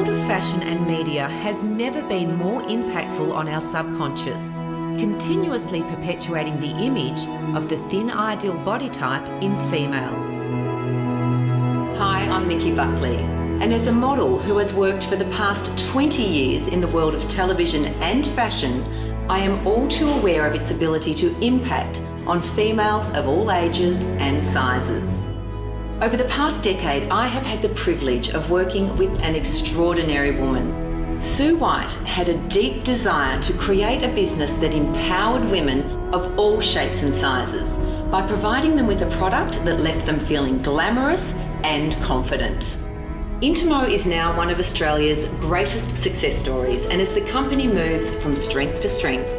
world of fashion and media has never been more impactful on our subconscious, continuously perpetuating the image of the thin ideal body type in females. Hi, I'm Nikki Buckley, and as a model who has worked for the past 20 years in the world of television and fashion, I am all too aware of its ability to impact on females of all ages and sizes. Over the past decade, I have had the privilege of working with an extraordinary woman. Sue Whyte had a deep desire to create a business that empowered women of all shapes and sizes by providing them with a product that left them feeling glamorous and confident. Intimo is now one of Australia's greatest success stories, and as the company moves from strength to strength,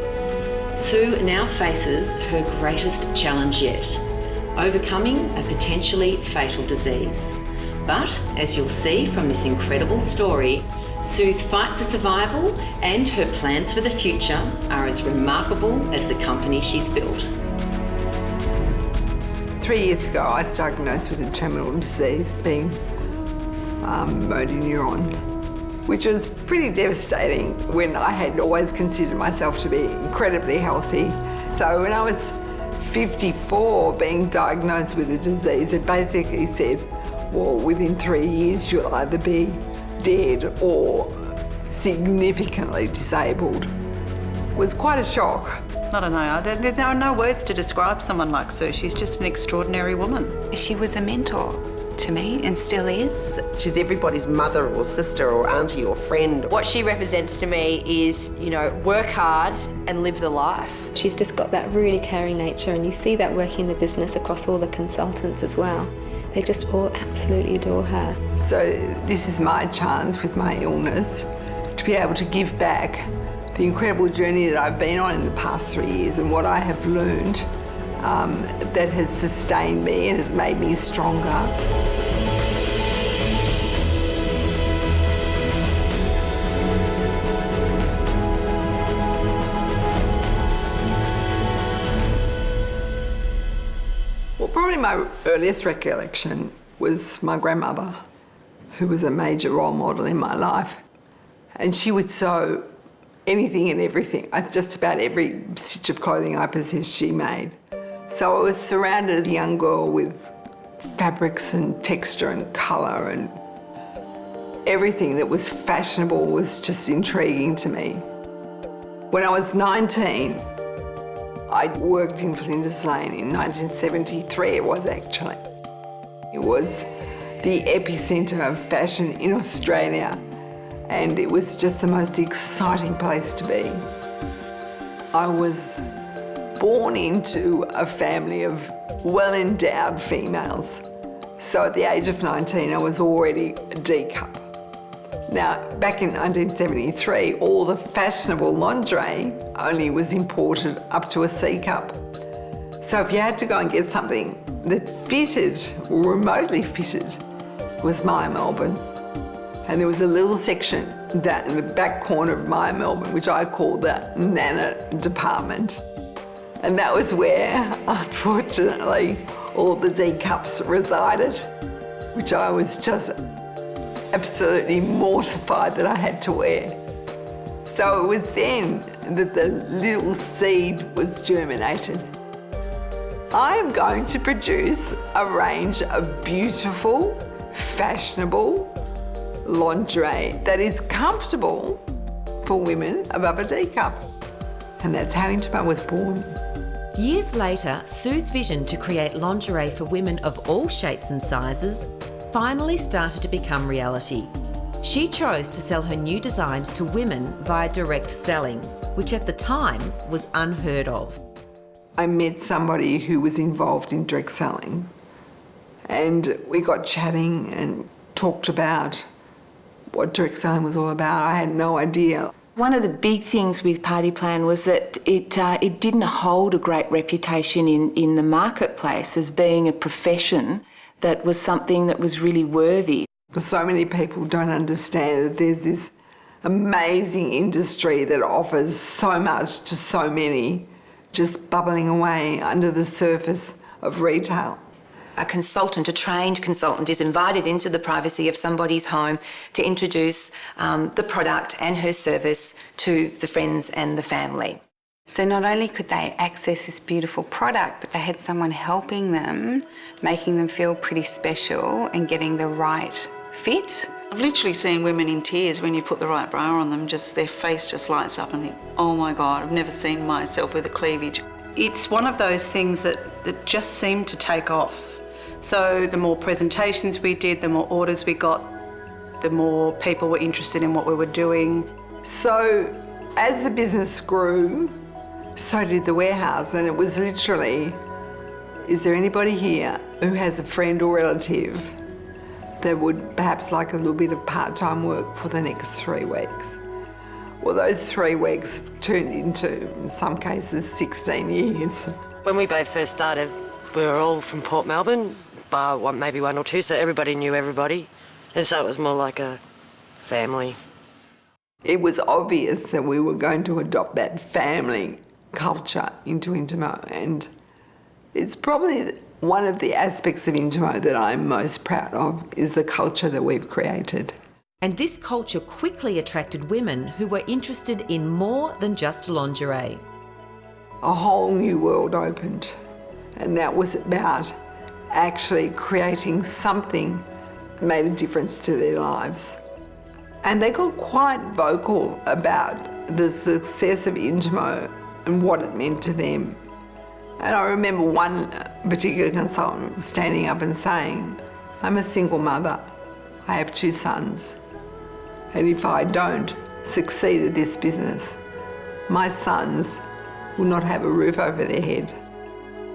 Sue now faces her greatest challenge yet: overcoming a potentially fatal disease. But as you'll see from this incredible story, Sue's fight for survival and her plans for the future are as remarkable as the company she's built. 3 years ago, I was diagnosed with a terminal disease, being motor neuron, which was pretty devastating when I had always considered myself to be incredibly healthy. So when I was 54, being diagnosed with a disease, it basically said, well, within 3 years you'll either be dead or significantly disabled. It was quite a shock. I don't know, there are no words to describe someone like Sue. She's just an extraordinary woman. She was a mentor to me and still is. She's everybody's mother or sister or auntie or friend. What she represents to me is, work hard and live the life. She's just got that really caring nature, and you see that working in the business across all the consultants as well. They just all absolutely adore her. So this is my chance with my illness to be able to give back the incredible journey that I've been on in the past 3 years and what I have learned that has sustained me and has made me stronger. Well, probably my earliest recollection was my grandmother, who was a major role model in my life. And she would sew anything and everything. Just about every stitch of clothing I possessed, she made. So I was surrounded as a young girl with fabrics and texture and colour, and everything that was fashionable was just intriguing to me. When I was 19, I worked in Flinders Lane in 1973, it was actually. It was the epicentre of fashion in Australia, and it was just the most exciting place to be. I was born into a family of well-endowed females. So at the age of 19, I was already a D cup. Now, back in 1973, all the fashionable lingerie only was imported up to a C cup. So if you had to go and get something that fitted, or remotely fitted, it was Maya Melbourne. And there was a little section down in the back corner of Maya Melbourne, which I called the Nana department. And that was where, unfortunately, all the D cups resided, which I was just absolutely mortified that I had to wear. So it was then that the little seed was germinated. I am going to produce a range of beautiful, fashionable lingerie that is comfortable for women above a D cup. And that's how Intimo was born. Years later, Sue's vision to create lingerie for women of all shapes and sizes finally started to become reality. She chose to sell her new designs to women via direct selling, which at the time was unheard of. I met somebody who was involved in direct selling, and we got chatting and talked about what direct selling was all about. I had no idea. One of the big things with Party Plan was that it didn't hold a great reputation in the marketplace as being a profession that was something that was really worthy. So many people don't understand that there's this amazing industry that offers so much to so many, just bubbling away under the surface of retail. a consultant, a trained consultant, is invited into the privacy of somebody's home to introduce the product and her service to the friends and the family. So not only could they access this beautiful product, but they had someone helping them, making them feel pretty special and getting the right fit. I've literally seen women in tears when you put the right bra on them, just their face just lights up and think, oh my God, I've never seen myself with a cleavage. It's one of those things that just seemed to take off. So the more presentations we did, the more orders we got, the more people were interested in what we were doing. So as the business grew, so did the warehouse, and it was literally, is there anybody here who has a friend or relative that would perhaps like a little bit of part-time work for the next 3 weeks? Well, those 3 weeks turned into, in some cases, 16 years. When we both first started, we were all from Port Melbourne, bar maybe one or two, so everybody knew everybody. And so it was more like a family. It was obvious that we were going to adopt that family culture into Intimo, and it's probably one of the aspects of Intimo that I'm most proud of, is the culture that we've created. And this culture quickly attracted women who were interested in more than just lingerie. A whole new world opened, and that was about actually creating something that made a difference to their lives. And they got quite vocal about the success of Intimo and what it meant to them. And I remember one particular consultant standing up and saying, I'm a single mother, I have 2 sons, and if I don't succeed at this business, my sons will not have a roof over their head.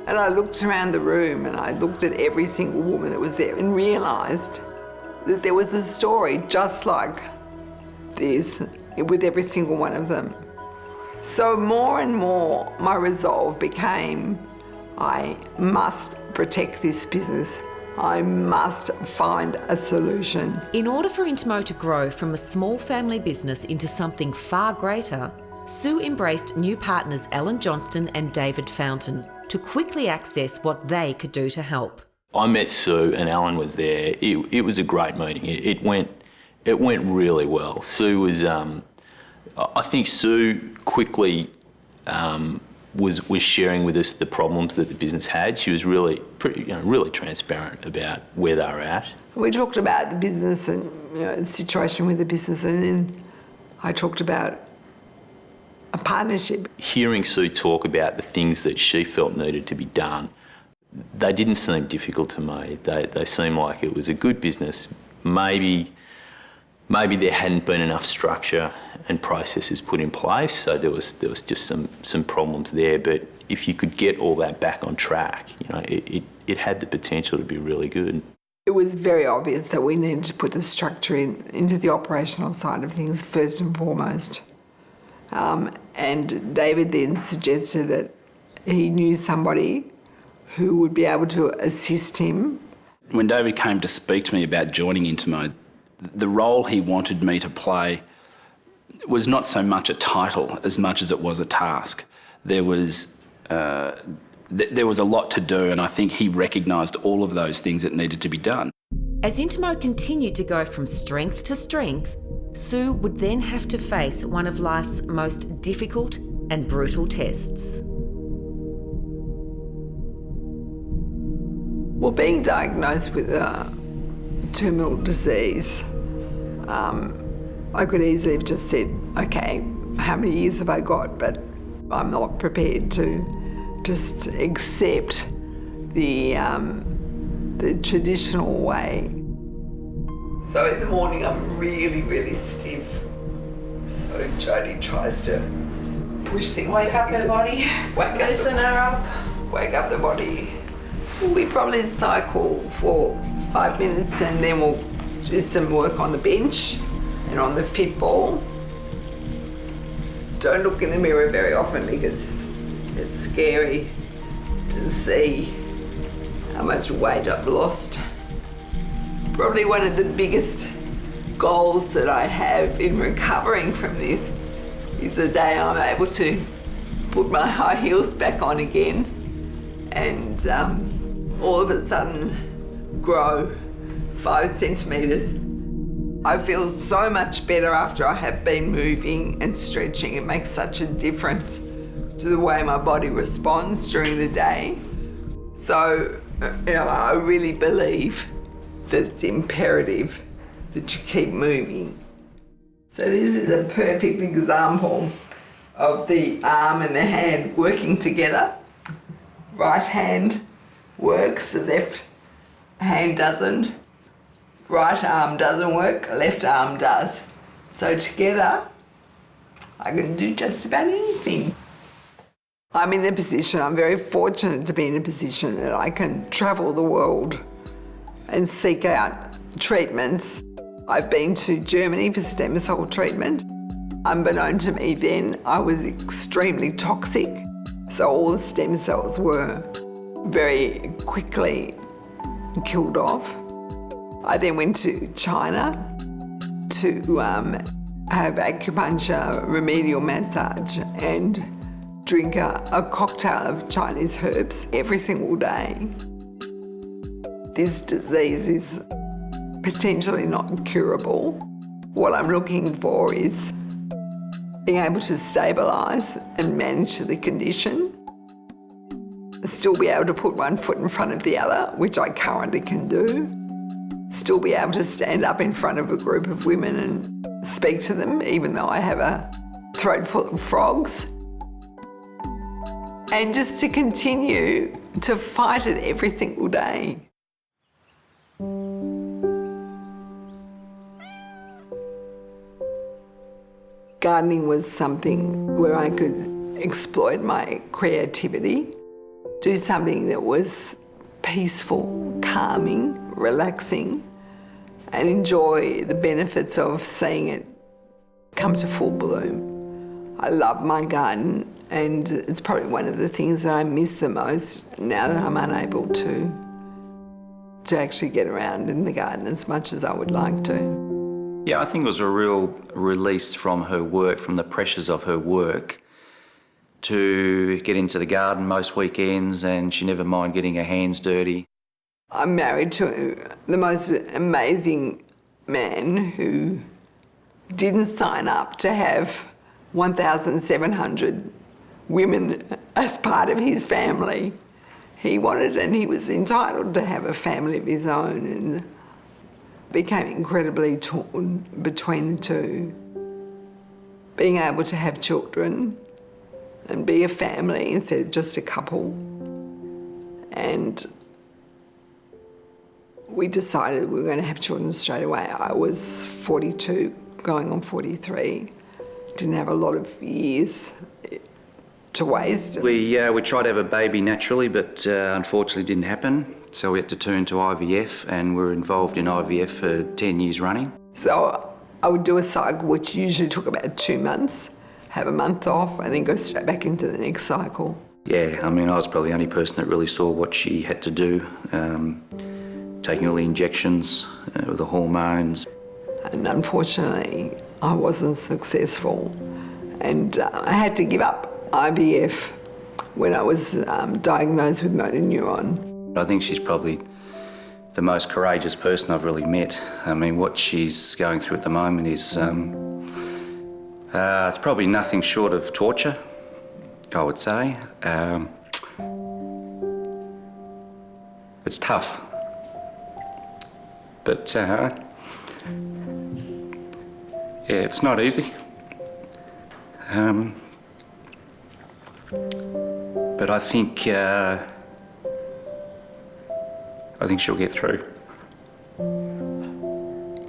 And I looked around the room and I looked at every single woman that was there and realised that there was a story just like this with every single one of them. So more and more my resolve became, I must protect this business. I must find a solution. In order for Intimo to grow from a small family business into something far greater, Sue embraced new partners Alan Johnston and David Fountain to quickly access what they could do to help. I met Sue and Alan was there. It was a great meeting. It went really well. Sue was, I think Sue quickly was sharing with us the problems that the business had. She was really transparent about where they were at. We talked about the business and the situation with the business, and then I talked about a partnership. Hearing Sue talk about the things that she felt needed to be done, they didn't seem difficult to me. They seemed like it was a good business. Maybe there hadn't been enough structure and processes put in place, so there was just some problems there. But if you could get all that back on track, it had the potential to be really good. It was very obvious that we needed to put the structure into the operational side of things first and foremost. And David then suggested that he knew somebody who would be able to assist him. When David came to speak to me about joining Intimo, the role he wanted me to play was not so much a title as much as it was a task. There was a lot to do, and I think he recognised all of those things that needed to be done. As Intimo continued to go from strength to strength, Sue would then have to face one of life's most difficult and brutal tests. Well, being diagnosed with a terminal disease, I could easily have just said, okay, how many years have I got? But I'm not prepared to just accept the traditional way. So in the morning I'm really, really stiff. So Jodie tries to push things Wake back. up her body, loosen her up. Wake up the body. We probably cycle for 5 minutes and then we'll do some work on the bench and on the fit ball. Don't look in the mirror very often because it's scary to see how much weight I've lost. Probably one of the biggest goals that I have in recovering from this is the day I'm able to put my high heels back on again and all of a sudden grow 5 centimetres. I feel so much better after I have been moving and stretching. It makes such a difference to the way my body responds during the day. So, I really believe that it's imperative that you keep moving. So this is a perfect example of the arm and the hand working together. Right hand works, the left hand doesn't. Right arm doesn't work, left arm does. So together, I can do just about anything. I'm in a position, I'm very fortunate to be in a position that I can travel the world and seek out treatments. I've been to Germany for stem cell treatment. Unbeknown to me then, I was extremely toxic, so all the stem cells were very quickly killed off. I then went to China to have acupuncture, remedial massage, and drink a cocktail of Chinese herbs every single day. This disease is potentially not curable. What I'm looking for is being able to stabilise and manage the condition, still be able to put one foot in front of the other, which I currently can do, still be able to stand up in front of a group of women and speak to them, even though I have a throat full of frogs, and just to continue to fight it every single day. Gardening was something where I could exploit my creativity, do something that was peaceful, calming, relaxing, and enjoy the benefits of seeing it come to full bloom. I love my garden, and it's probably one of the things that I miss the most now that I'm unable to actually get around in the garden as much as I would like to. Yeah, I think it was a real release from her work, from the pressures of her work, to get into the garden most weekends, and she never minded getting her hands dirty. I'm married to the most amazing man who didn't sign up to have 1,700 women as part of his family. He wanted, and he was entitled to have a family of his own, and became incredibly torn between the two. Being able to have children and be a family instead of just a couple. And we decided we were going to have children straight away. I was 42, going on 43. Didn't have a lot of years to waste. We tried to have a baby naturally, but unfortunately didn't happen. So we had to turn to IVF, and we were involved in IVF for 10 years running. So I would do a cycle which usually took about 2 months, have a month off, and then go straight back into the next cycle. Yeah, I mean, I was probably the only person that really saw what she had to do, taking all the injections with the hormones. And unfortunately, I wasn't successful, and I had to give up IVF when I was diagnosed with motor neuron. I think she's probably the most courageous person I've really met. I mean, what she's going through at the moment is, it's probably nothing short of torture, I would say. It's tough, but yeah, it's not easy. But I think she'll get through.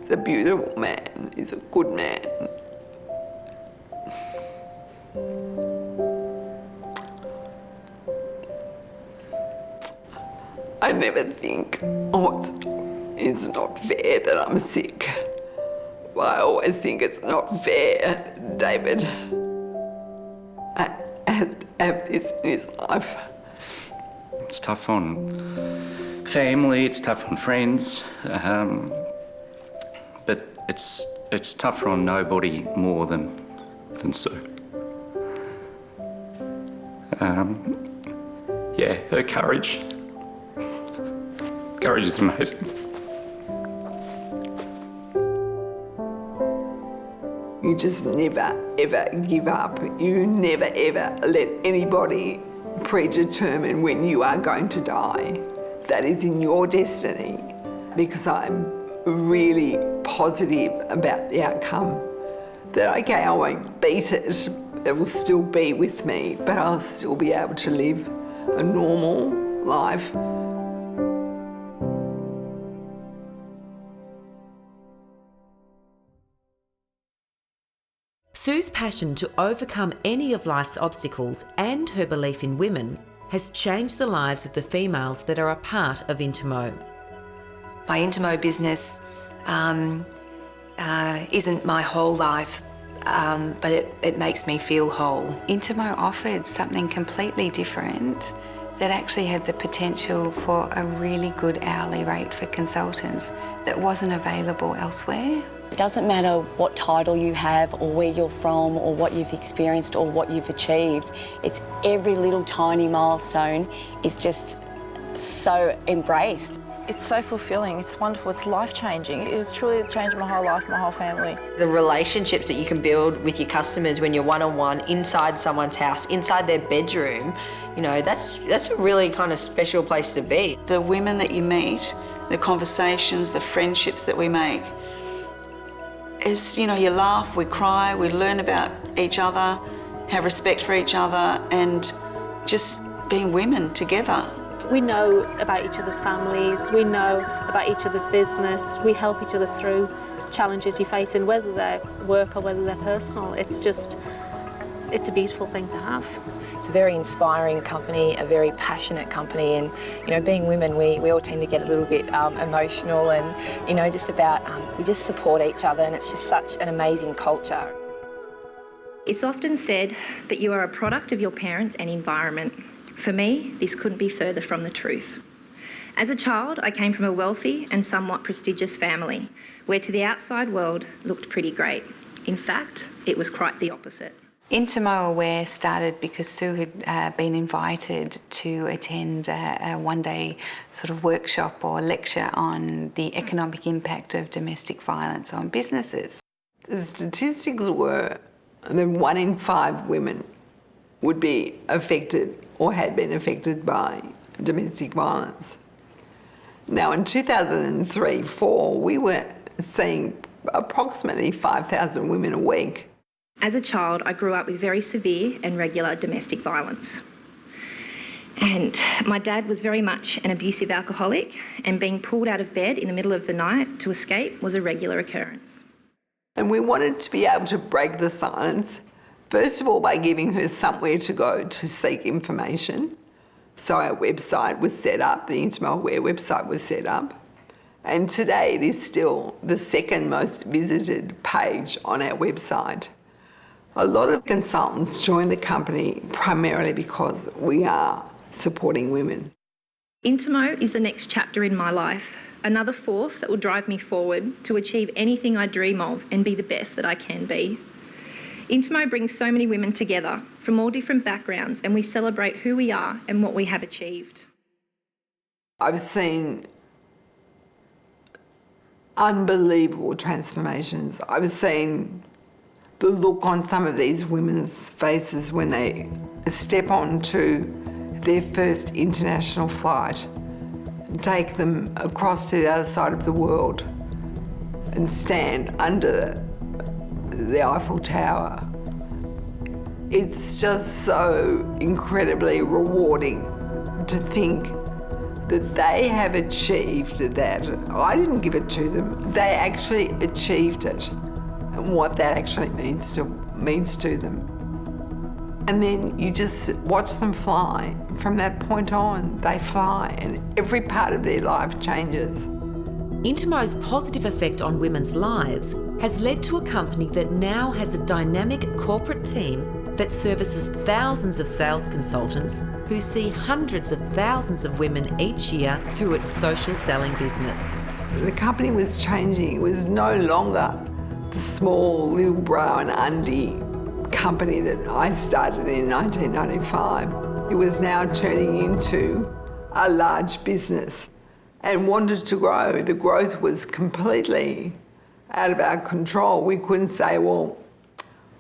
He's a beautiful man. He's a good man. I never think, it's not fair that I'm sick. But I always think it's not fair David has to have this in his life. It's tough on family, it's tough on friends, but it's tougher on nobody more than Sue. Yeah, her courage Courage is amazing. You just never, ever give up. You never, ever let anybody predetermine when you are going to die. That is in your destiny, because I'm really positive about the outcome. That, okay, I won't beat it, it will still be with me, but I'll still be able to live a normal life. Sue's passion to overcome any of life's obstacles and her belief in women has changed the lives of the females that are a part of Intimo. My Intimo business isn't my whole life, but it makes me feel whole. Intimo offered something completely different that actually had the potential for a really good hourly rate for consultants that wasn't available elsewhere. It doesn't matter what title you have or where you're from or what you've experienced or what you've achieved. It's every little tiny milestone is just so embraced. It's so fulfilling, it's wonderful, it's life-changing. It has truly changed my whole life, my whole family. The relationships that you can build with your customers when you're one-on-one inside someone's house, inside their bedroom, you know, that's a really kind of special place to be. The women that you meet, the conversations, the friendships that we make, is, you know, you laugh, we cry, we learn about each other, have respect for each other, and just being women together. We know about each other's families, we know about each other's business, we help each other through challenges you face, in whether they're work or whether they're personal. It's a beautiful thing to have. It's a very inspiring company, a very passionate company, and, you know, being women, we all tend to get a little bit emotional, and, you know, just about, we just support each other, and it's just such an amazing culture. It's often said that you are a product of your parents and environment. For me, this couldn't be further from the truth. As a child, I came from a wealthy and somewhat prestigious family, where to the outside world looked pretty great. In fact, it was quite the opposite. Intimo Aware started because Sue had been invited to attend a one-day sort of workshop or lecture on the economic impact of domestic violence on businesses. The statistics were that 1 in 5 women would be affected or had been affected by domestic violence. Now, in 2003-04, we were seeing approximately 5,000 women a week. As a child, I grew up with very severe and regular domestic violence. And my dad was very much an abusive alcoholic, and being pulled out of bed in the middle of the night to escape was a regular occurrence. And we wanted to be able to break the silence, first of all by giving her somewhere to go to seek information. So our website was set up, the Intimo Aware website was set up. And today it is still the second most visited page on our website. A lot of consultants join the company primarily because we are supporting women. Intimo is the next chapter in my life, another force that will drive me forward to achieve anything I dream of and be the best that I can be. Intimo brings so many women together from all different backgrounds, and we celebrate who we are and what we have achieved. I've seen unbelievable transformations. I've seen the look on some of these women's faces when they step onto their first international flight and take them across to the other side of the world and stand under the Eiffel Tower. It's just so incredibly rewarding to think that they have achieved that. I didn't give it to them. They actually achieved it, and what that actually means to them. And then you just watch them fly. From that point on, they fly, and every part of their life changes. Intimo's positive effect on women's lives has led to a company that now has a dynamic corporate team that services thousands of sales consultants who see hundreds of thousands of women each year through its social selling business. The company was changing. It was no longer the small little bra and undie company that I started in 1995. It was now turning into a large business. and wanted to grow. The growth was completely out of our control. We couldn't say, well,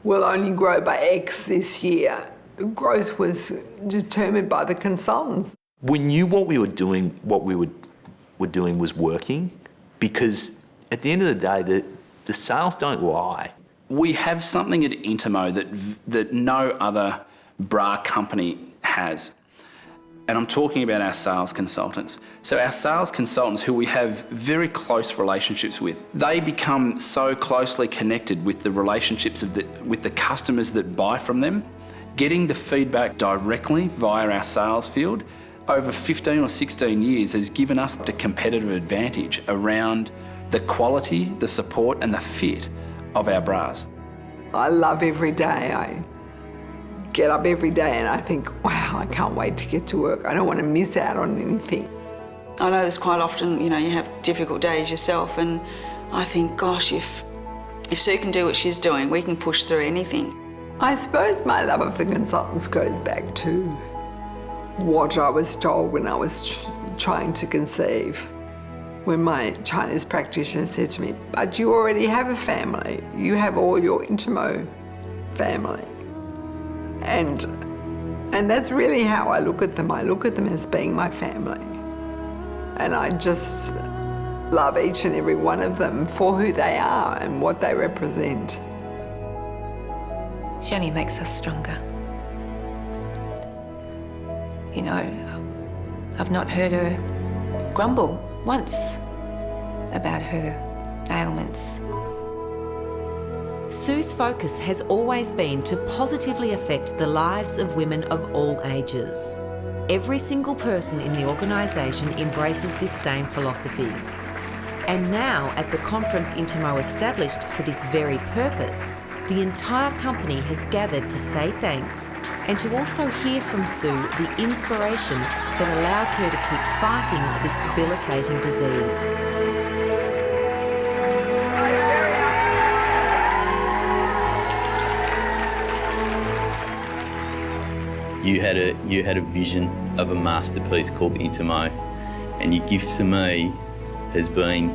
we'll only grow by X this year. The growth was determined by the consultants. We knew what we were doing was working, because at the end of the day, the sales don't lie. We have something at Intimo that no other bra company has. And I'm talking about our sales consultants. So our sales consultants, who we have very close relationships with, they become so closely connected with the relationships with the customers that buy from them. Getting the feedback directly via our sales field over 15 or 16 years has given us the competitive advantage around the quality, the support and the fit of our bras. I love every day. I get up every day and I think, wow, I can't wait to get to work. I don't want to miss out on anything. I know there's quite often, you have difficult days yourself, and I think, gosh, if Sue can do what she's doing, we can push through anything. I suppose my love of the consultants goes back to what I was told when I was trying to conceive. When my Chinese practitioner said to me, but you already have a family. You have all your Intimo family. And that's really how I look at them. I look at them as being my family. And I just love each and every one of them for who they are and what they represent. She only makes us stronger. I've not heard her grumble once about her ailments. Sue's focus has always been to positively affect the lives of women of all ages. Every single person in the organisation embraces this same philosophy. And now, at the conference Intimo established for this very purpose, the entire company has gathered to say thanks and to also hear from Sue the inspiration that allows her to keep fighting this debilitating disease. You had a vision of a masterpiece called Intimo, and your gift to me has been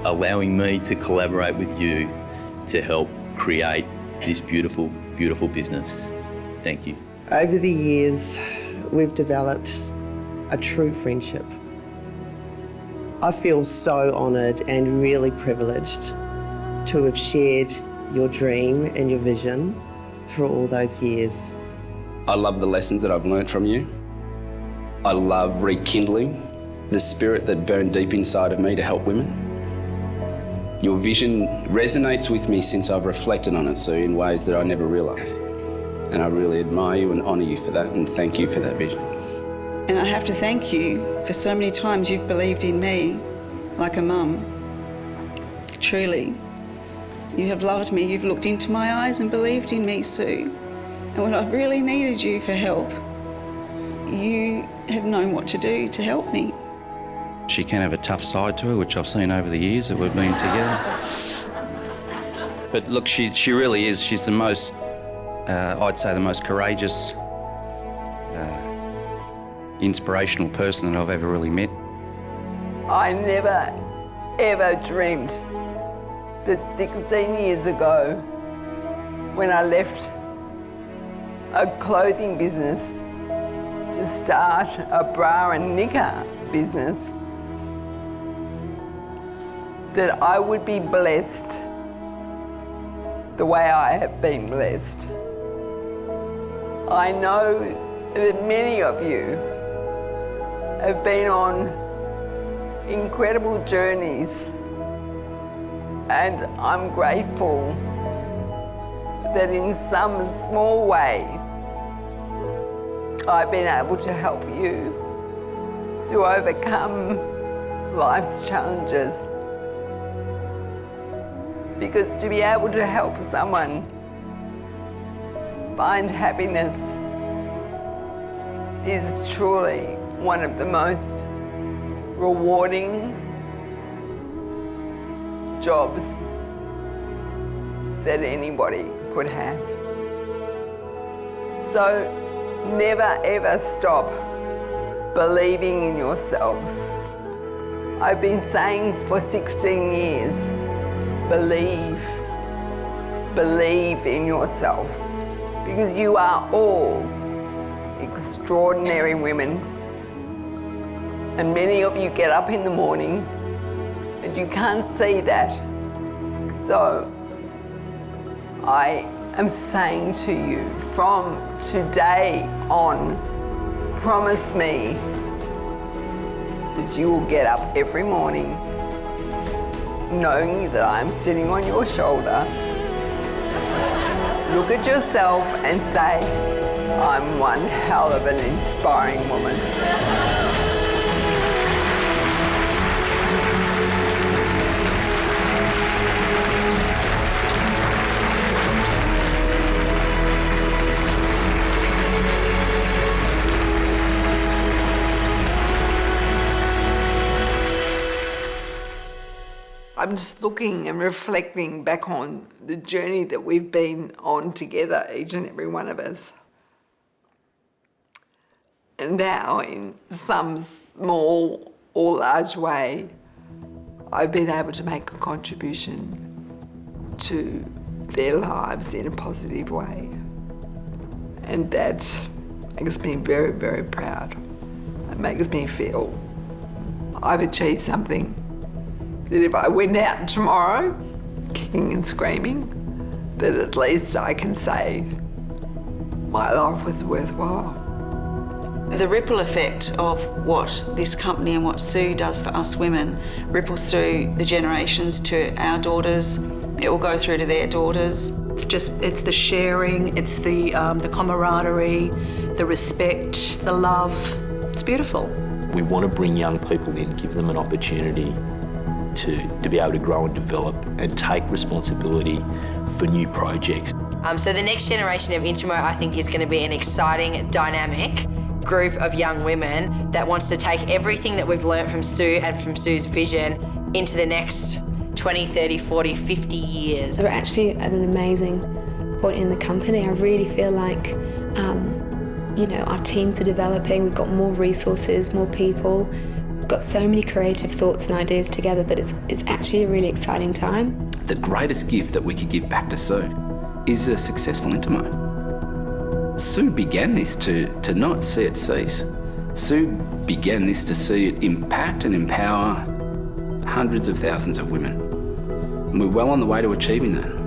allowing me to collaborate with you to help create this beautiful, beautiful business. Thank you. Over the years, we've developed a true friendship. I feel so honoured and really privileged to have shared your dream and your vision for all those years. I love the lessons that I've learnt from you. I love rekindling the spirit that burned deep inside of me to help women. Your vision resonates with me since I've reflected on it, Sue, in ways that I never realised. And I really admire you and honour you for that, and thank you for that vision. And I have to thank you for so many times you've believed in me like a mum. Truly. You have loved me, you've looked into my eyes and believed in me, Sue. And when I've really needed you for help, you have known what to do to help me. She can have a tough side to her, which I've seen over the years that we've been together. But look, she really is. She's the most, I'd say the most courageous, inspirational person that I've ever really met. I never, ever dreamed that 16 years ago, when I left a clothing business to start a bra and knicker business, that I would be blessed the way I have been blessed. I know that many of you have been on incredible journeys, and I'm grateful that in some small way I've been able to help you to overcome life's challenges. Because to be able to help someone find happiness is truly one of the most rewarding jobs that anybody could have. So never ever stop believing in yourselves. I've been saying for 16 years, believe in yourself, because you are all extraordinary women, and many of you get up in the morning and you can't see that. So I am saying to you, from today on, promise me that you will get up every morning knowing that I'm sitting on your shoulder. Look at yourself and say, I'm one hell of an inspiring woman. I'm just looking and reflecting back on the journey that we've been on together, each and every one of us. And now, in some small or large way, I've been able to make a contribution to their lives in a positive way. And that makes me very, very proud. It makes me feel I've achieved something. That if I went out tomorrow, kicking and screaming, that at least I can say my life was worthwhile. The ripple effect of what this company and what Sue does for us women ripples through the generations to our daughters. It will go through to their daughters. It's the sharing, it's the camaraderie, the respect, the love. It's beautiful. We want to bring young people in, give them an opportunity to be able to grow and develop and take responsibility for new projects. So the next generation of Intimo, I think, is going to be an exciting, dynamic group of young women that wants to take everything that we've learnt from Sue and from Sue's vision into the next 20, 30, 40, 50 years. We're actually at an amazing point in the company. I really feel like our teams are developing, we've got more resources, more people. We've got so many creative thoughts and ideas together that it's actually a really exciting time. The greatest gift that we could give back to Sue is a successful Intimo. Sue began this to not see it cease. Sue began this to see it impact and empower hundreds of thousands of women. And we're well on the way to achieving that.